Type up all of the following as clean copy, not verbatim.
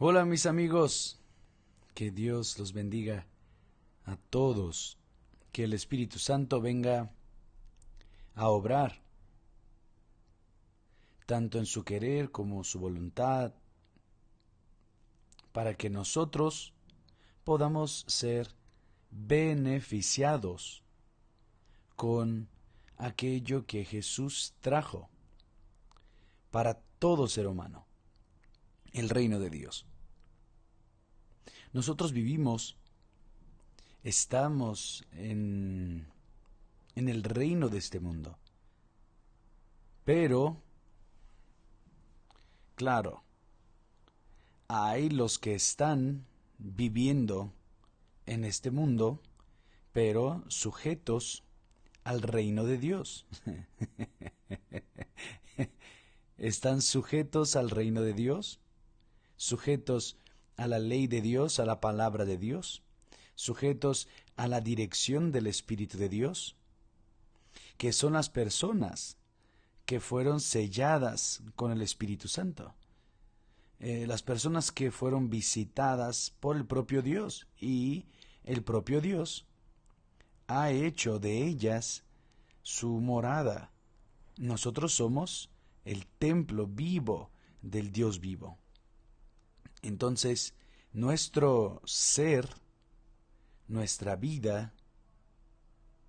Hola mis amigos, que Dios los bendiga a todos, que el Espíritu Santo venga a obrar, tanto en su querer como su voluntad, para que nosotros podamos ser beneficiados con aquello que Jesús trajo para todo ser humano, el reino de Dios. Nosotros estamos en el reino de este mundo, pero, claro, hay los que están viviendo en este mundo, pero sujetos al reino de Dios. Están sujetos al reino de Dios, sujetos a la ley de Dios, a la palabra de Dios, sujetos a la dirección del Espíritu de Dios, que son las personas que fueron selladas con el Espíritu Santo. Las personas que fueron visitadas por el propio Dios, y el propio Dios ha hecho de ellas su morada. Nosotros somos el templo vivo del Dios vivo. Entonces, nuestro ser, nuestra vida,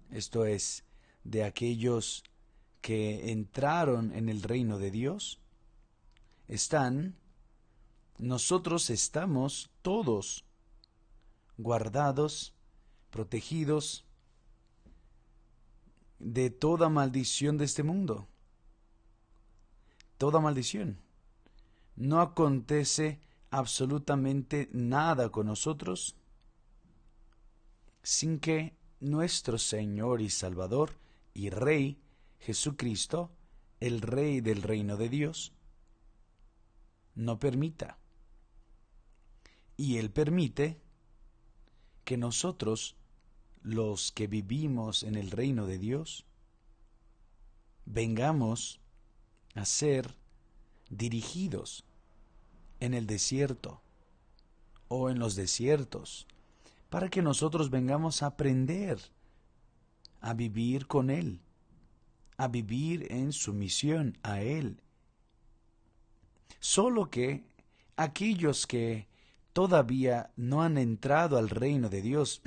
esto es, de aquellos que entraron en el reino de Dios, nosotros estamos todos guardados, protegidos de toda maldición de este mundo. Toda maldición. No acontece absolutamente nada con nosotros sin que nuestro Señor y Salvador y Rey Jesucristo, el Rey del reino de Dios, no permita. Y Él permite que nosotros, los que vivimos en el reino de Dios, vengamos a ser dirigidos en el desierto o en los desiertos, para que nosotros vengamos a aprender a vivir con Él, a vivir en sumisión a Él. Solo que aquellos que todavía no han entrado al reino de Dios,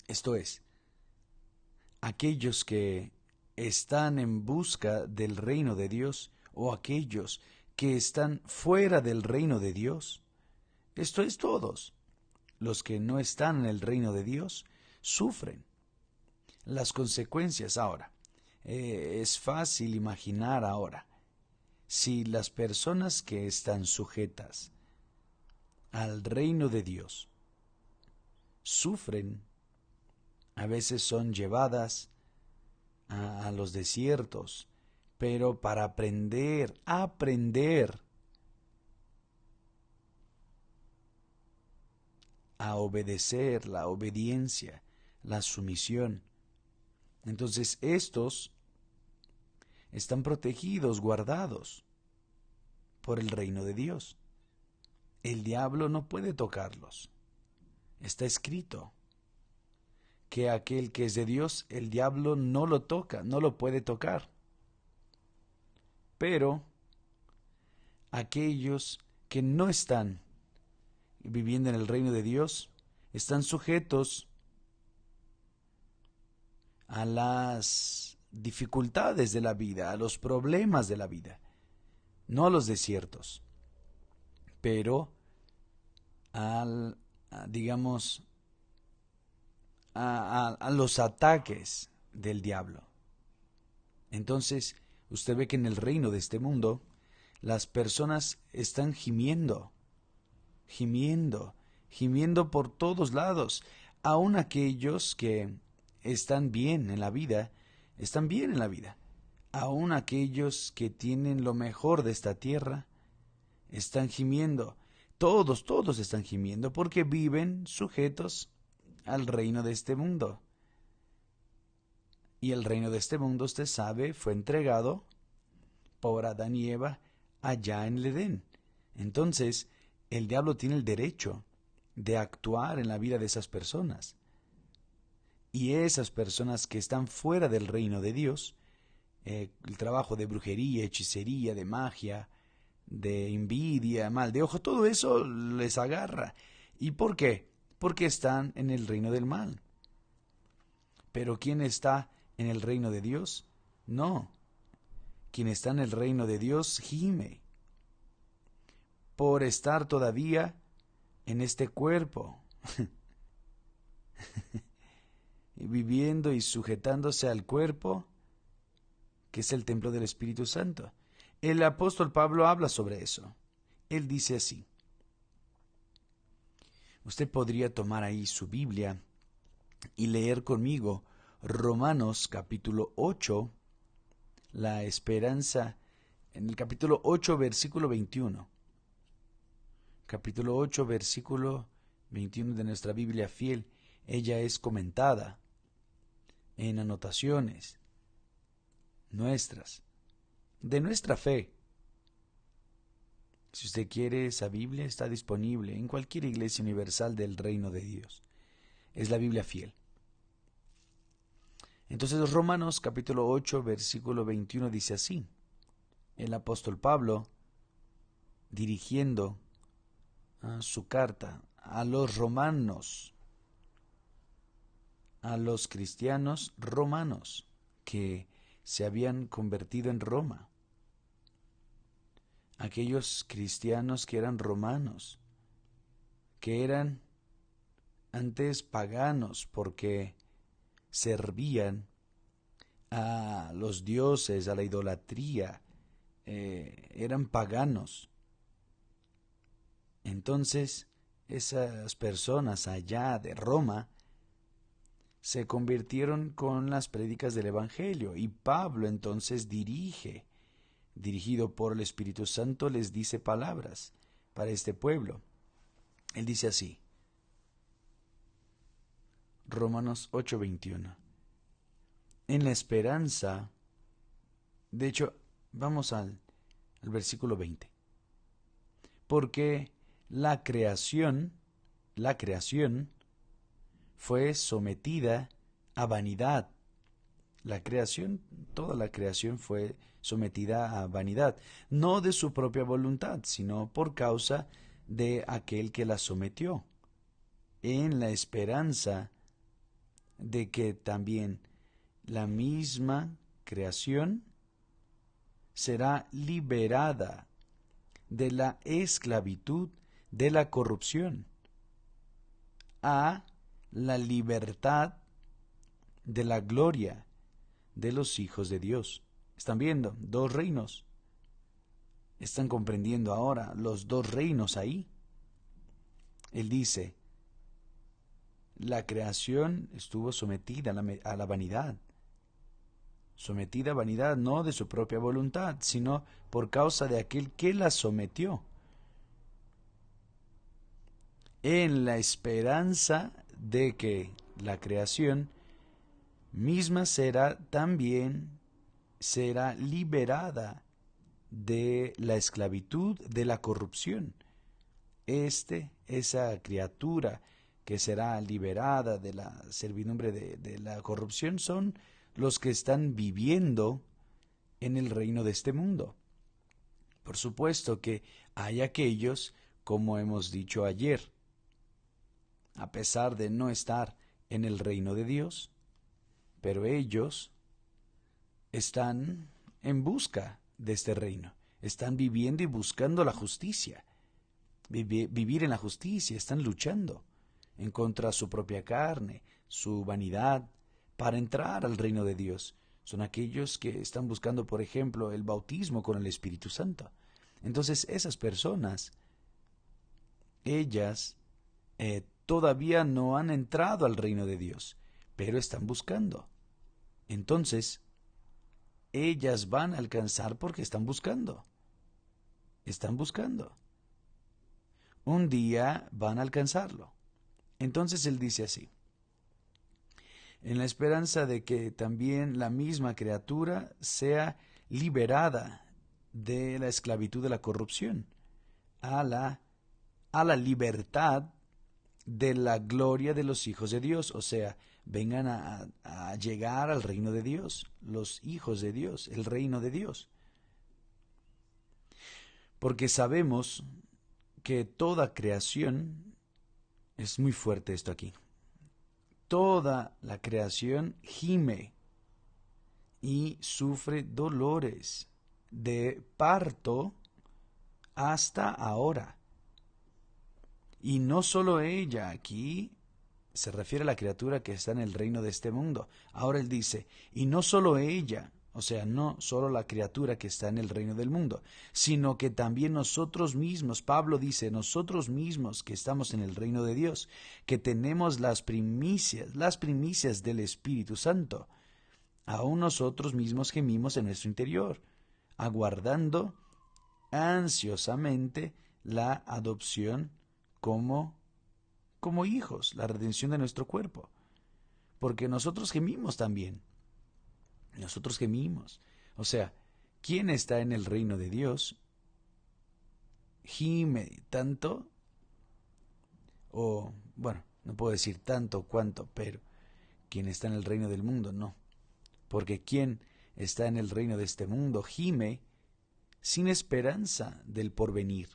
esto es, aquellos que están en busca del reino de Dios, o aquellos que están fuera del reino de Dios, esto es todos, los que no están en el reino de Dios, sufren las consecuencias ahora. Es fácil imaginar ahora, si las personas que están sujetas al reino de Dios sufren, a veces son llevadas a los desiertos, pero para aprender a obedecer, la obediencia, la sumisión. Entonces estos están protegidos, guardados por el reino de Dios. El diablo no puede tocarlos. Está escrito que aquel que es de Dios, el diablo no lo toca, no lo puede tocar. Pero aquellos que no están viviendo en el reino de Dios están sujetos a las dificultades de la vida, a los problemas de la vida, no a los desiertos, pero digamos, a los ataques del diablo. Entonces, usted ve que en el reino de este mundo, las personas están gimiendo por todos lados. Aun aquellos que están bien en la vida, están bien en la vida. Aun aquellos que tienen lo mejor de esta tierra, están gimiendo. Todos están gimiendo porque viven sujetos al reino de este mundo. Y el reino de este mundo, usted sabe, fue entregado por Adán y Eva allá en el Edén. Entonces, el diablo tiene el derecho de actuar en la vida de esas personas. Y esas personas que están fuera del reino de Dios, el trabajo de brujería, hechicería, de magia, de envidia, mal de ojo, todo eso les agarra. ¿Y por qué? Porque están en el reino del mal. Pero ¿quién está en el reino de Dios? No. Quien está en el reino de Dios gime por estar todavía en este cuerpo, viviendo y sujetándose al cuerpo, que es el templo del Espíritu Santo. El apóstol Pablo habla sobre eso. Él dice así. Usted podría tomar ahí su Biblia y leer conmigo Romanos capítulo 8, la esperanza, en el capítulo 8, versículo 21. Capítulo 8, versículo 21 de nuestra Biblia fiel. Ella es comentada en anotaciones nuestras, de nuestra fe. Si usted quiere, esa Biblia está disponible en cualquier iglesia universal del reino de Dios. Es la Biblia fiel. Entonces Romanos capítulo 8, versículo 21 dice así. El apóstol Pablo, dirigiendo su carta a los romanos, a los cristianos romanos que se habían convertido en Roma, aquellos cristianos que eran romanos, que eran antes paganos porque servían a los dioses, a la idolatría, eran paganos. Entonces, esas personas allá de Roma se convirtieron con las prédicas del Evangelio, y Pablo entonces dirigido por el Espíritu Santo, les dice palabras para este pueblo. Él dice así, Romanos 8:21. En la esperanza, de hecho, vamos al versículo 20. Porque la creación fue sometida a vanidad. Toda la creación fue sometida a vanidad, no de su propia voluntad, sino por causa de aquel que la sometió, en la esperanza de que también la misma creación será liberada de la esclavitud de la corrupción a la libertad de la gloria de los hijos de Dios. ¿Están viendo? Dos reinos. ¿Están comprendiendo ahora los dos reinos ahí? Él dice, la creación estuvo sometida a la vanidad. Sometida a vanidad no de su propia voluntad, sino por causa de aquel que la sometió, en la esperanza de que la creación misma será liberada de la esclavitud de la corrupción. Esa criatura que será liberada de la servidumbre de la corrupción son los que están viviendo en el reino de este mundo. Por supuesto que hay aquellos, como hemos dicho ayer, a pesar de no estar en el reino de Dios, pero ellos están en busca de este reino, están viviendo y buscando la justicia, vivir en la justicia, están luchando en contra de su propia carne, su vanidad, para entrar al reino de Dios. Son aquellos que están buscando, por ejemplo, el bautismo con el Espíritu Santo. Entonces, esas personas, ellas todavía no han entrado al reino de Dios, pero están buscando. Entonces, ellas van a alcanzar porque están buscando. Están buscando. Un día van a alcanzarlo. Entonces él dice así, en la esperanza de que también la misma criatura sea liberada de la esclavitud de la corrupción a la a la libertad de la gloria de los hijos de Dios. O sea, vengan a llegar al reino de Dios, los hijos de Dios, el reino de Dios. Porque sabemos que toda creación, es muy fuerte esto aquí, toda la creación gime y sufre dolores de parto hasta ahora. Y no solo ella, aquí se refiere a la criatura que está en el reino de este mundo. Ahora él dice, y no solo ella, o sea, no solo la criatura que está en el reino del mundo, sino que también nosotros mismos, Pablo dice, nosotros mismos que estamos en el reino de Dios, que tenemos las primicias del Espíritu Santo, aún nosotros mismos gemimos en nuestro interior, aguardando ansiosamente la adopción como hijos, la redención de nuestro cuerpo. Porque nosotros gemimos también. Nosotros gemimos. O sea, ¿quién está en el reino de Dios? Gime tanto, o bueno, no puedo decir tanto cuanto, pero quien está en el reino del mundo, no. Porque quien está en el reino de este mundo gime sin esperanza del porvenir.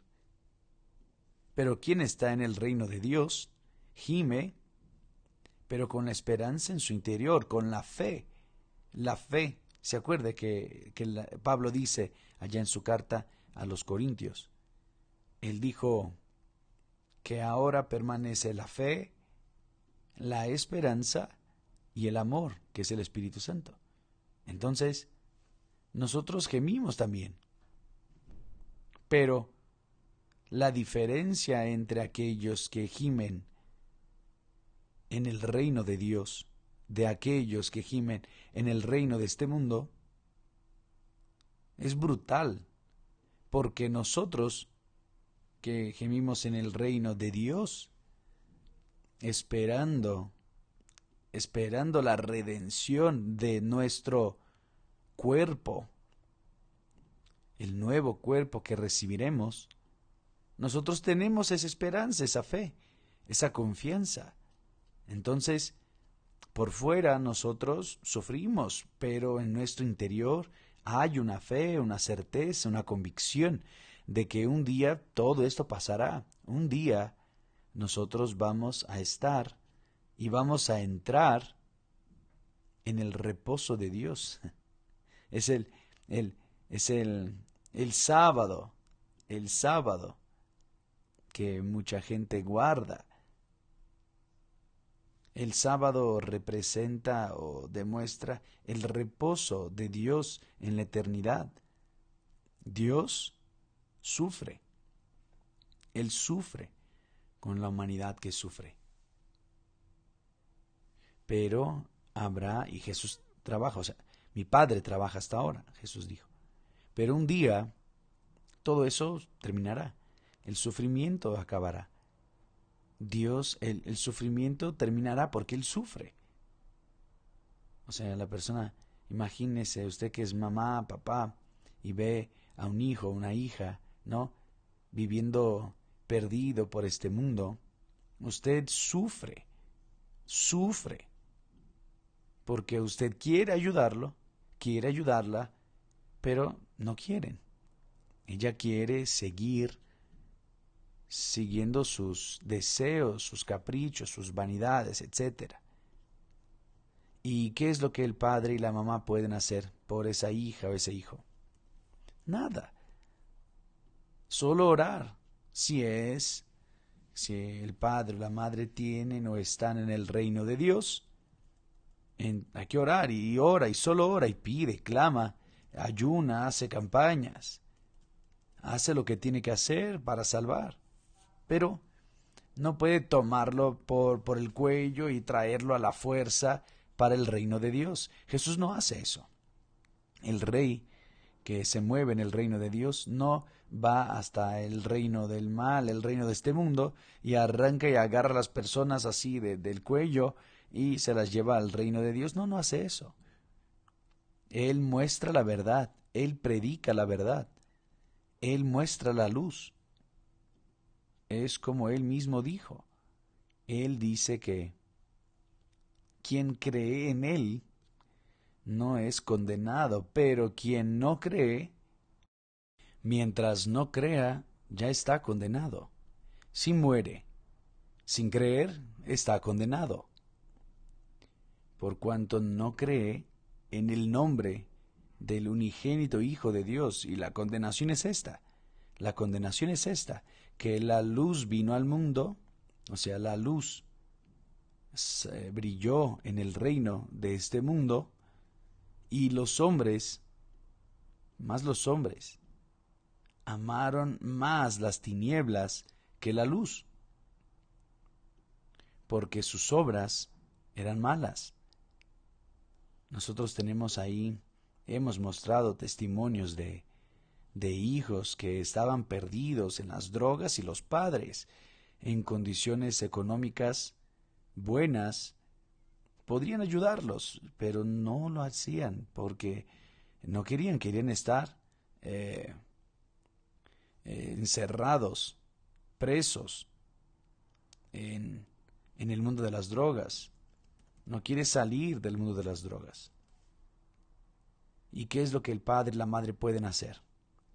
Pero quien está en el reino de Dios gime, pero con la esperanza en su interior, con la fe. La fe, se acuerda que Pablo dice allá en su carta a los Corintios, él dijo que ahora permanece la fe, la esperanza y el amor, que es el Espíritu Santo. Entonces, nosotros gemimos también. Pero la diferencia entre aquellos que gimen en el reino de Dios, de aquellos que gimen en el reino de este mundo, es brutal, porque nosotros que gemimos en el reino de Dios, esperando la redención de nuestro cuerpo, el nuevo cuerpo que recibiremos, nosotros tenemos esa esperanza, esa fe, esa confianza. Entonces, por fuera nosotros sufrimos, pero en nuestro interior hay una fe, una certeza, una convicción de que un día todo esto pasará. Un día nosotros vamos a estar y vamos a entrar en el reposo de Dios. Es el sábado, que mucha gente guarda. El sábado representa o demuestra el reposo de Dios en la eternidad. Dios sufre. Él sufre con la humanidad que sufre. Pero habrá, y Jesús trabaja, o sea, mi Padre trabaja hasta ahora, Jesús dijo. Pero un día todo eso terminará. El sufrimiento acabará. Dios, el sufrimiento terminará porque Él sufre. O sea, la persona, imagínese usted que es mamá, papá, y ve a un hijo, una hija, ¿no? Viviendo perdido por este mundo. Usted sufre, porque usted quiere ayudarlo, quiere ayudarla, pero no quieren. Ella quiere seguir siguiendo sus deseos, sus caprichos, sus vanidades, etc. ¿Y qué es lo que el padre y la mamá pueden hacer por esa hija o ese hijo? Nada. Solo orar. Si el padre o la madre tienen o están en el reino de Dios, hay que orar y ora y solo ora y pide, clama, ayuna, hace campañas, hace lo que tiene que hacer para salvar. Pero no puede tomarlo por el cuello y traerlo a la fuerza para el reino de Dios. Jesús no hace eso. El rey que se mueve en el reino de Dios no va hasta el reino del mal, el reino de este mundo, y arranca y agarra a las personas así del cuello y se las lleva al reino de Dios. No, no hace eso. Él muestra la verdad, Él predica la verdad, Él muestra la luz. es como Él mismo dijo. Él dice que quien cree en Él no es condenado, pero quien no cree, mientras no crea, ya está condenado. Si muere sin creer, está condenado, por cuanto no cree en el nombre del unigénito Hijo de Dios. Y la condenación es esta. La condenación es esta, que la luz vino al mundo, o sea, la luz brilló en el reino de este mundo, y los hombres, más los hombres, amaron más las tinieblas que la luz, porque sus obras eran malas. Nosotros tenemos ahí, hemos mostrado testimonios de hijos que estaban perdidos en las drogas, y los padres, en condiciones económicas buenas, podrían ayudarlos, pero no lo hacían porque no querían estar encerrados, presos en el mundo de las drogas. No quiere salir del mundo de las drogas. ¿Y qué es lo que el padre y la madre pueden hacer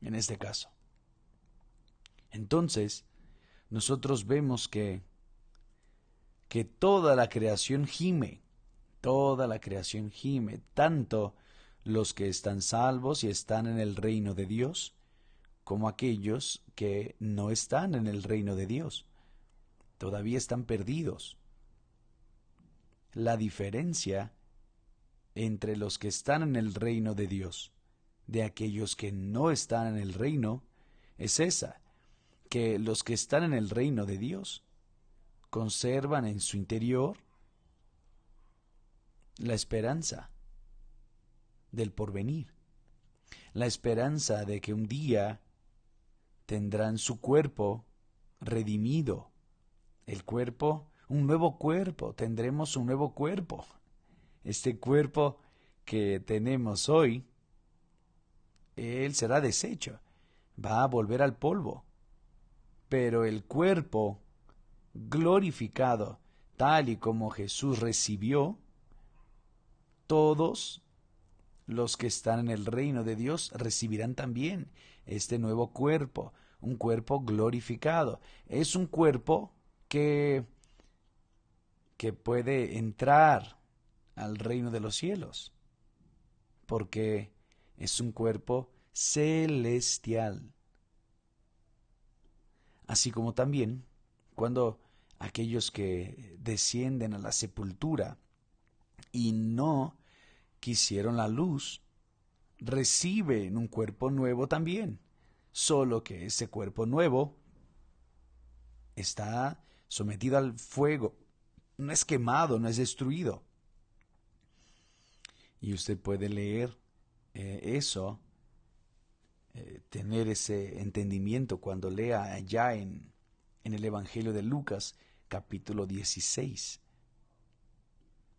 en este caso? Entonces, nosotros vemos que toda la creación gime, tanto los que están salvos y están en el reino de Dios, como aquellos que no están en el reino de Dios, todavía están perdidos. La diferencia entre los que están en el reino de Dios, de aquellos que no están en el reino, es esa, que los que están en el reino de Dios conservan en su interior la esperanza del porvenir, la esperanza de que un día tendrán su cuerpo redimido, el cuerpo, un nuevo cuerpo, tendremos un nuevo cuerpo. Este cuerpo que tenemos hoy, él será deshecho, va a volver al polvo, pero el cuerpo glorificado, tal y como Jesús recibió, todos los que están en el reino de Dios recibirán también este nuevo cuerpo, un cuerpo glorificado. Es un cuerpo que puede entrar al reino de los cielos, porque es un cuerpo celestial. Así como también cuando aquellos que descienden a la sepultura y no quisieron la luz, reciben un cuerpo nuevo también, solo que ese cuerpo nuevo está sometido al fuego, no es quemado, no es destruido. Y usted puede leer eso, tener ese entendimiento cuando lea allá en el Evangelio de Lucas, capítulo 16.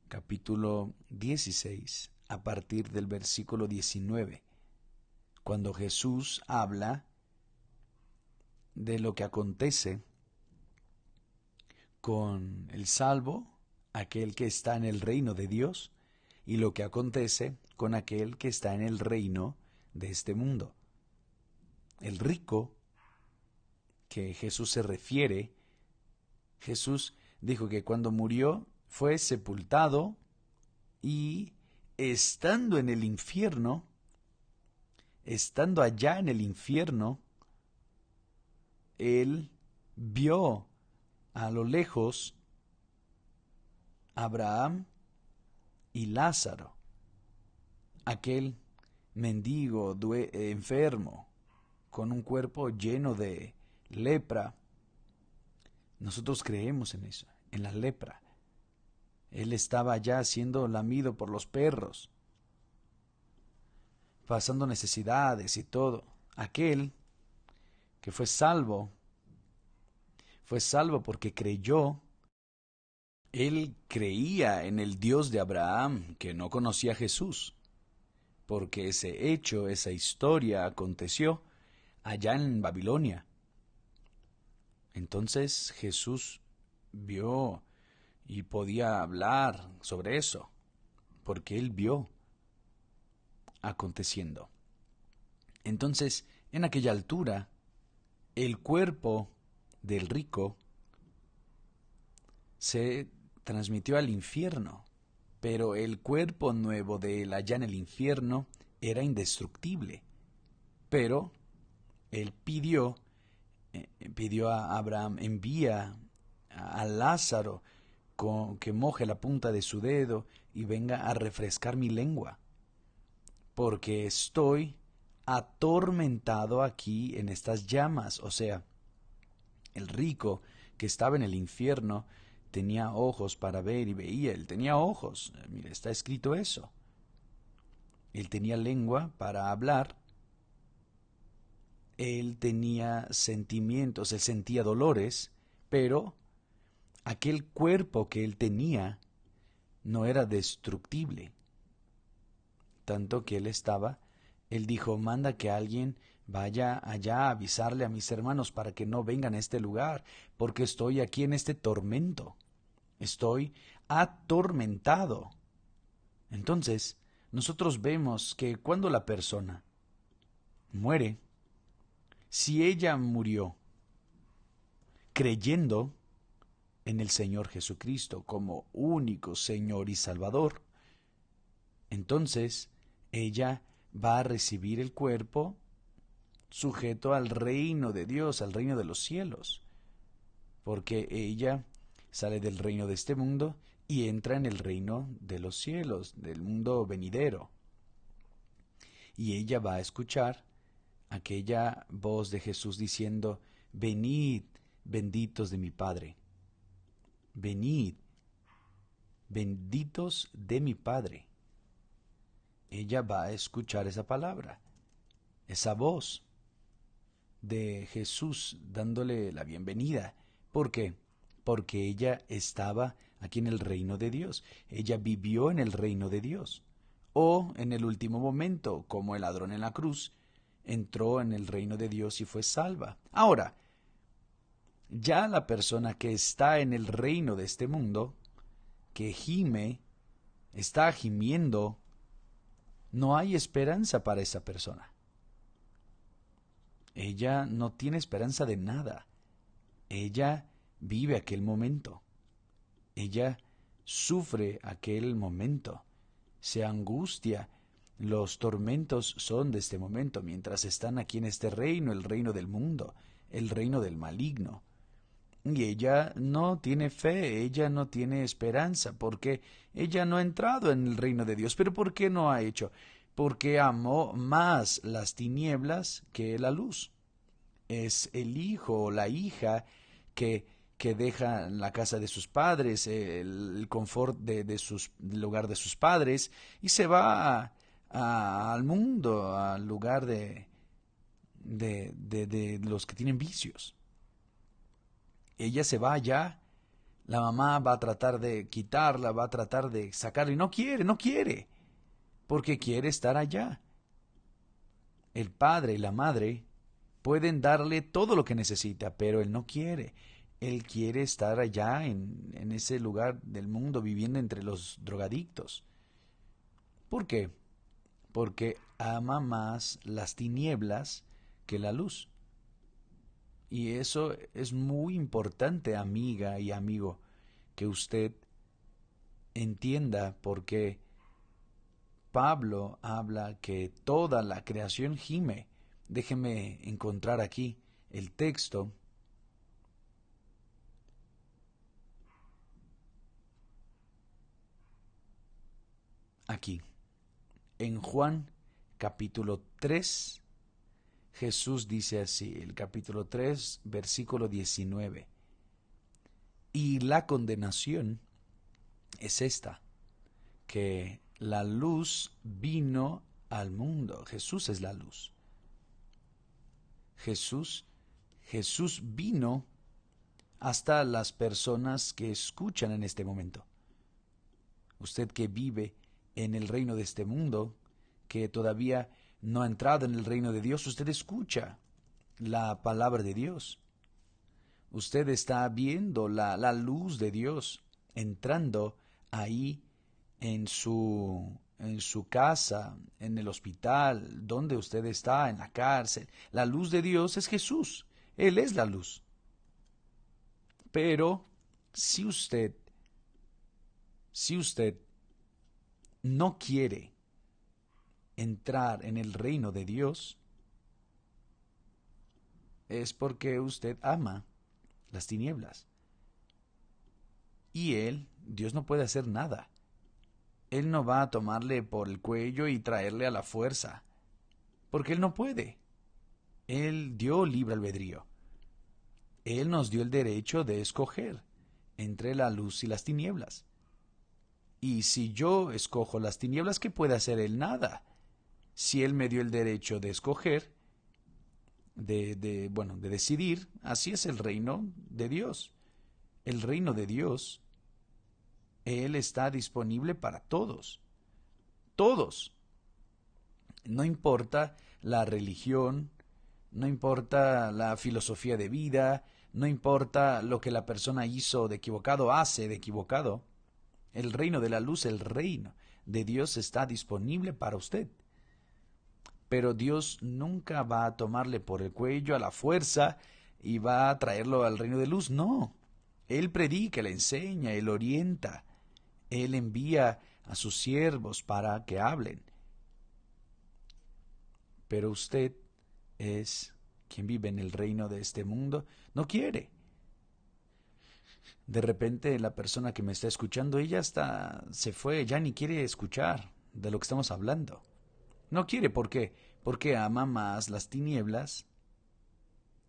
Capítulo 16, a partir del versículo 19, cuando Jesús habla de lo que acontece con el salvo, aquel que está en el reino de Dios, y lo que acontece con aquel que está en el reino de este mundo. El rico, que Jesús se refiere, Jesús dijo que cuando murió fue sepultado y estando en el infierno, estando allá en el infierno, él vio a lo lejos a Abraham y Lázaro, aquel mendigo enfermo, con un cuerpo lleno de lepra. Nosotros creemos en eso, en la lepra. Él estaba ya siendo lamido por los perros, pasando necesidades y todo. Aquel que fue salvo porque creyó. Él creía en el Dios de Abraham, que no conocía a Jesús, porque ese hecho, esa historia aconteció allá en Babilonia. Entonces Jesús vio y podía hablar sobre eso, porque él vio aconteciendo. Entonces, en aquella altura, el cuerpo del rico se transmitió al infierno, pero el cuerpo nuevo de él allá en el infierno era indestructible. Pero él pidió a Abraham, envía a Lázaro que moje la punta de su dedo y venga a refrescar mi lengua, porque estoy atormentado aquí en estas llamas. O sea, el rico que estaba en el infierno tenía ojos para ver y veía, él tenía ojos, mire, está escrito eso. Él tenía lengua para hablar, él tenía sentimientos, él sentía dolores, pero aquel cuerpo que él tenía no era destructible. Tanto que él dijo, manda que alguien vaya allá a avisarle a mis hermanos para que no vengan a este lugar, porque estoy aquí en este tormento. Estoy atormentado. Entonces, nosotros vemos que cuando la persona muere, si ella murió creyendo en el Señor Jesucristo como único Señor y Salvador, entonces ella va a recibir el cuerpo sujeto al reino de Dios, al reino de los cielos, porque ella sale del reino de este mundo y entra en el reino de los cielos, del mundo venidero. Y ella va a escuchar aquella voz de Jesús diciendo, venid, benditos de mi Padre, venid, benditos de mi Padre. Ella va a escuchar esa palabra, esa voz de Jesús dándole la bienvenida. ¿Por qué? Porque ella estaba aquí en el reino de Dios. Ella vivió en el reino de Dios. O en el último momento, como el ladrón en la cruz, entró en el reino de Dios y fue salva. Ahora, ya la persona que está en el reino de este mundo, que gime, está gimiendo, no hay esperanza para esa persona. Ella no tiene esperanza de nada. Ella vive aquel momento. Ella sufre aquel momento. Se angustia. Los tormentos son de este momento, mientras están aquí en este reino, el reino del mundo, el reino del maligno. Y ella no tiene fe, ella no tiene esperanza, porque ella no ha entrado en el reino de Dios. ¿Pero por qué no ha hecho? Porque amó más las tinieblas que la luz. Es el hijo o la hija que deja la casa de sus padres, el confort del lugar de sus padres, y se va al mundo, al lugar de los que tienen vicios. Ella se va allá, la mamá va a tratar de quitarla, va a tratar de sacarla, y no quiere, porque quiere estar allá. El padre y la madre pueden darle todo lo que necesita, pero él no quiere. Él quiere estar allá en ese lugar del mundo viviendo entre los drogadictos. ¿Por qué? Porque ama más las tinieblas que la luz. Y eso es muy importante, amiga y amigo, que usted entienda, porque Pablo habla que toda la creación gime. Déjeme encontrar aquí el texto. Aquí, en Juan capítulo 3, Jesús dice así, el capítulo 3, versículo 19. Y la condenación es esta, que la luz vino al mundo. Jesús es la luz. Jesús vino hasta las personas que escuchan en este momento. Usted que vive en el reino de este mundo, que todavía no ha entrado en el reino de Dios, usted escucha la palabra de Dios. Usted está viendo la luz de Dios entrando ahí en su casa, en el hospital, donde usted está, en la cárcel. La luz de Dios es Jesús. Él es la luz. Pero si usted no quiere entrar en el reino de Dios, es porque usted ama las tinieblas. Y Dios no puede hacer nada. Él no va a tomarle por el cuello y traerle a la fuerza, porque Él no puede. Él dio libre albedrío. Él nos dio el derecho de escoger entre la luz y las tinieblas. Y si yo escojo las tinieblas, ¿qué puede hacer Él? Nada. Si Él me dio el derecho de escoger, de decidir, así es el reino de Dios. El reino de Dios, Él está disponible para todos. Todos. No importa la religión, no importa la filosofía de vida, no importa lo que la persona hizo de equivocado, hace de equivocado. El reino de la luz, el reino de Dios está disponible para usted. Pero Dios nunca va a tomarle por el cuello a la fuerza y va a traerlo al reino de luz. No. Él predica, Él enseña, Él orienta. Él envía a sus siervos para que hablen. Pero usted es quien vive en el reino de este mundo. No quiere. De repente la persona que me está escuchando, ella se fue, ya ni quiere escuchar de lo que estamos hablando. No quiere, ¿por qué? Porque ama más las tinieblas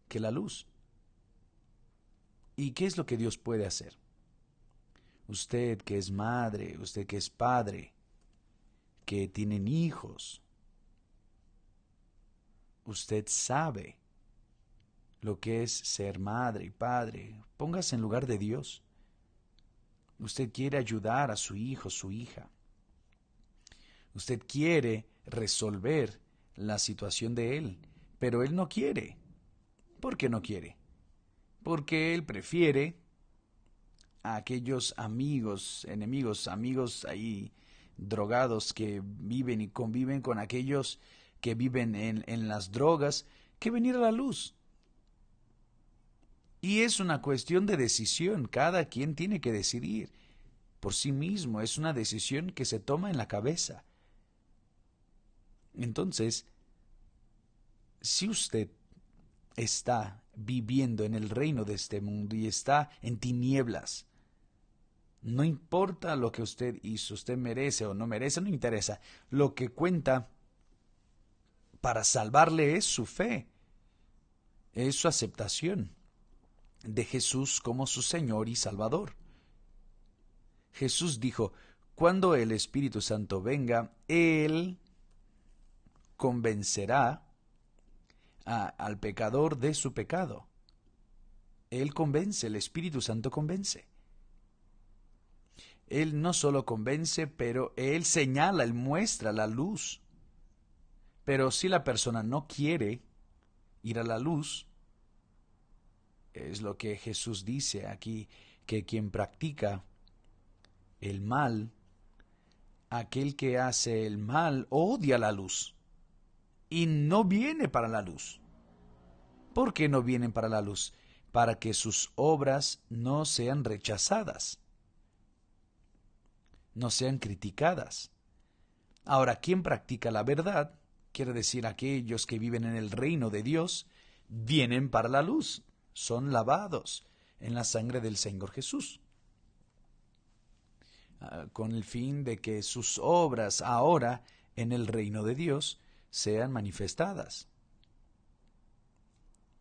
que la luz. ¿Y qué es lo que Dios puede hacer? Usted que es madre, usted que es padre, que tienen hijos, usted sabe lo que es ser madre y padre. Póngase en lugar de Dios. Usted quiere ayudar a su hijo, su hija. Usted quiere resolver la situación de él, pero él no quiere. ¿Por qué no quiere? Porque él prefiere a aquellos amigos, enemigos, amigos ahí drogados que viven y conviven con aquellos que viven en las drogas, que venir a la luz. Y es una cuestión de decisión, cada quien tiene que decidir por sí mismo, es una decisión que se toma en la cabeza. Entonces, si usted está viviendo en el reino de este mundo y está en tinieblas, no importa lo que usted hizo, usted merece o no merece, no interesa. Lo que cuenta para salvarle es su fe, es su aceptación de Jesús como su Señor y Salvador. Jesús dijo, cuando el Espíritu Santo venga, Él convencerá al pecador de su pecado. Él convence, el Espíritu Santo convence. Él no solo convence, pero Él señala, Él muestra la luz. Pero si la persona no quiere ir a la luz, es lo que Jesús dice aquí, que quien practica el mal, aquel que hace el mal, odia la luz y no viene para la luz. ¿Por qué no vienen para la luz? Para que sus obras no sean rechazadas, no sean criticadas. Ahora, quien practica la verdad, quiere decir aquellos que viven en el reino de Dios, vienen para la luz, son lavados en la sangre del Señor Jesús, con el fin de que sus obras ahora en el reino de Dios sean manifestadas.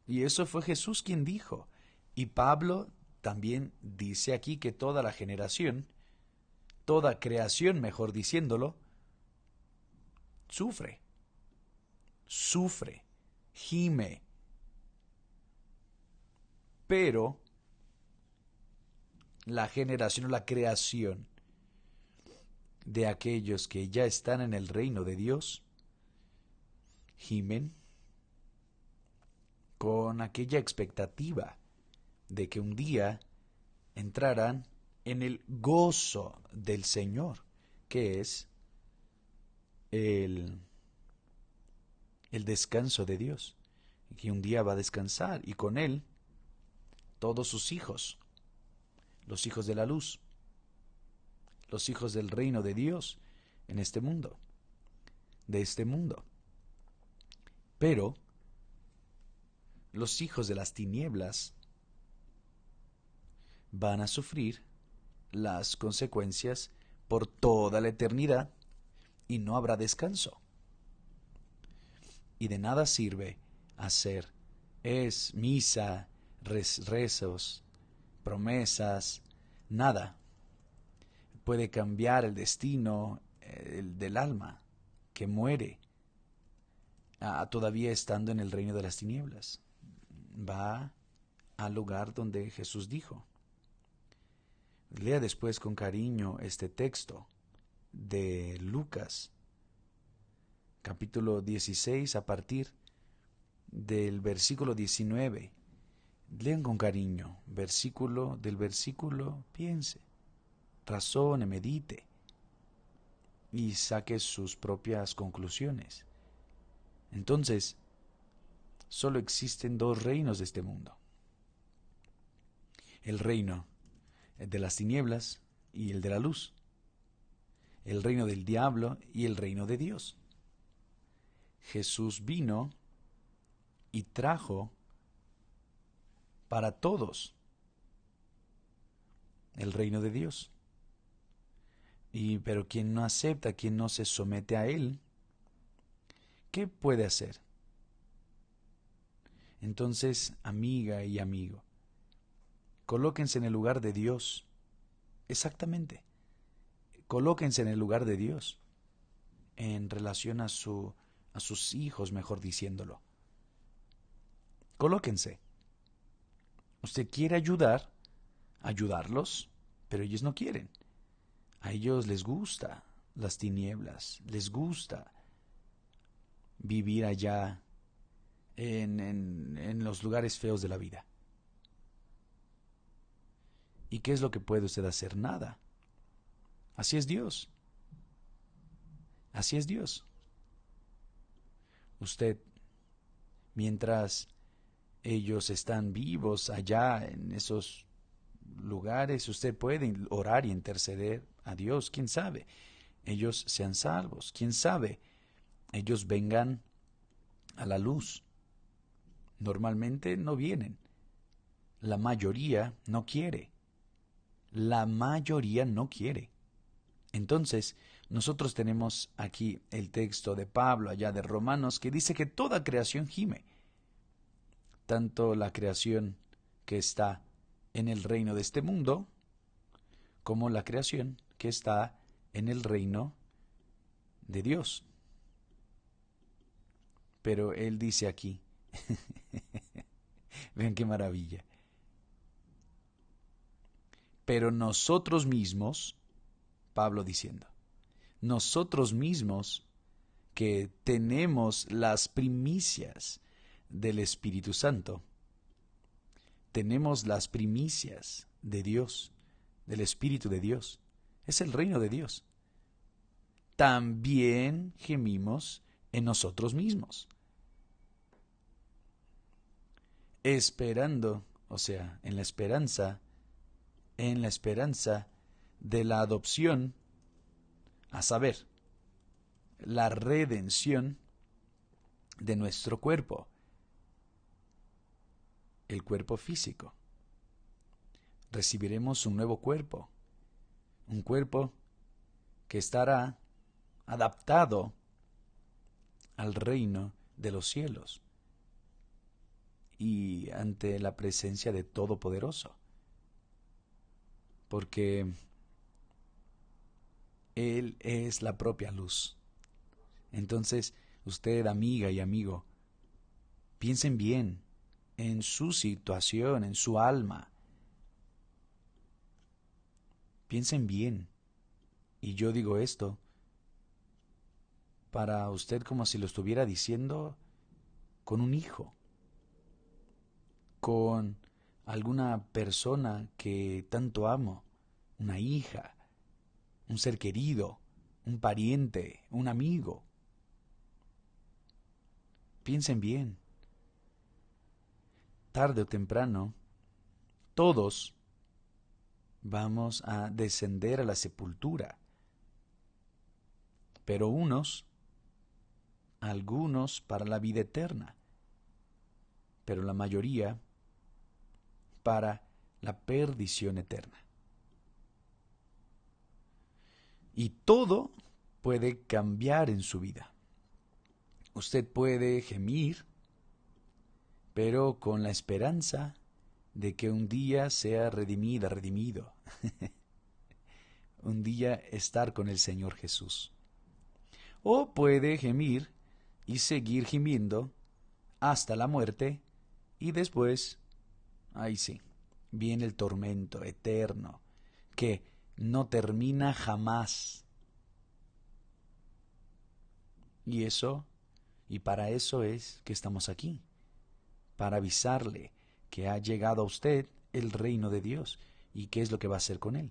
Y eso fue Jesús quien dijo. Y Pablo también dice aquí que toda la generación, toda creación, mejor diciéndolo, sufre, gime. Pero la generación o la creación de aquellos que ya están en el reino de Dios, gimen con aquella expectativa de que un día entrarán en el gozo del Señor, que es el, el descanso de Dios, que un día va a descansar y con él todos sus hijos, los hijos de la luz, los hijos del reino de Dios en este mundo, de este mundo. Pero los hijos de las tinieblas van a sufrir las consecuencias por toda la eternidad y no habrá descanso. Y de nada sirve hacer misa, rezos, promesas, nada puede cambiar el destino del alma que muere todavía estando en el reino de las tinieblas. Va al lugar donde Jesús dijo. Lea después con cariño este texto de Lucas, capítulo 16, a partir del versículo 19. Lean con cariño, versículo del versículo, piense, razone, medite y saque sus propias conclusiones. Entonces, solo existen dos reinos de este mundo. El reino de las tinieblas y el de la luz. El reino del diablo y el reino de Dios. Jesús vino y trajo para todos el reino de Dios. Pero quien no acepta, quien no se somete a él, ¿qué puede hacer? Entonces, amiga y amigo, colóquense en el lugar de Dios. Exactamente. Colóquense en el lugar de Dios en relación a sus hijos, mejor diciéndolo. Colóquense. Usted quiere ayudarlos, pero ellos no quieren. A ellos les gusta las tinieblas, les gusta vivir allá en los lugares feos de la vida. ¿Y qué es lo que puede usted hacer? Nada. Así es Dios. Así es Dios. Usted, mientras ellos están vivos allá en esos lugares, usted puede orar y interceder a Dios. ¿Quién sabe? Ellos sean salvos. ¿Quién sabe? Ellos vengan a la luz. Normalmente no vienen. La mayoría no quiere. La mayoría no quiere. Entonces, nosotros tenemos aquí el texto de Pablo, allá de Romanos, que dice que toda creación gime. Tanto la creación que está en el reino de este mundo, como la creación que está en el reino de Dios. Pero él dice aquí, vean qué maravilla, pero nosotros mismos, Pablo diciendo, nosotros mismos que tenemos las primicias del Espíritu Santo, tenemos las primicias de Dios, del Espíritu de Dios, es el reino de Dios. También gemimos en nosotros mismos, esperando, o sea, en la esperanza de la adopción, a saber, la redención de nuestro cuerpo, el cuerpo físico. Recibiremos un nuevo cuerpo, un cuerpo que estará adaptado al reino de los cielos y ante la presencia de Todopoderoso, porque Él es la propia luz. Entonces, usted, amiga y amigo, piensen bien en su situación, en su alma. Piensen bien. Y yo digo esto para usted como si lo estuviera diciendo con un hijo, con alguna persona que tanto amo, una hija, un ser querido, un pariente, un amigo. Piensen bien, tarde o temprano, todos vamos a descender a la sepultura, pero algunos para la vida eterna, pero la mayoría para la perdición eterna. Y todo puede cambiar en su vida. Usted puede gemir, pero con la esperanza de que un día sea redimida, redimido. Un día estar con el Señor Jesús. O puede gemir y seguir gimiendo hasta la muerte y después, ahí sí, viene el tormento eterno que no termina jamás. Y para eso es que estamos aquí, para avisarle que ha llegado a usted el reino de Dios y qué es lo que va a hacer con él.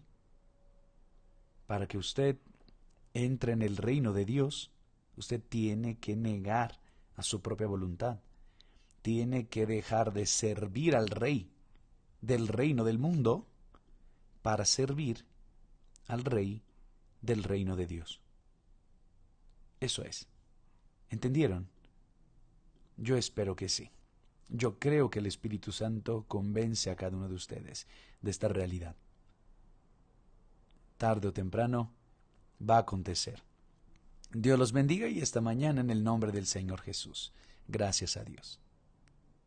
Para que usted entre en el reino de Dios, usted tiene que negar a su propia voluntad. Tiene que dejar de servir al rey del reino del mundo para servir al rey del reino de Dios. Eso es. ¿Entendieron? Yo espero que sí. Yo creo que el Espíritu Santo convence a cada uno de ustedes de esta realidad. Tarde o temprano va a acontecer. Dios los bendiga y hasta mañana en el nombre del Señor Jesús. Gracias a Dios.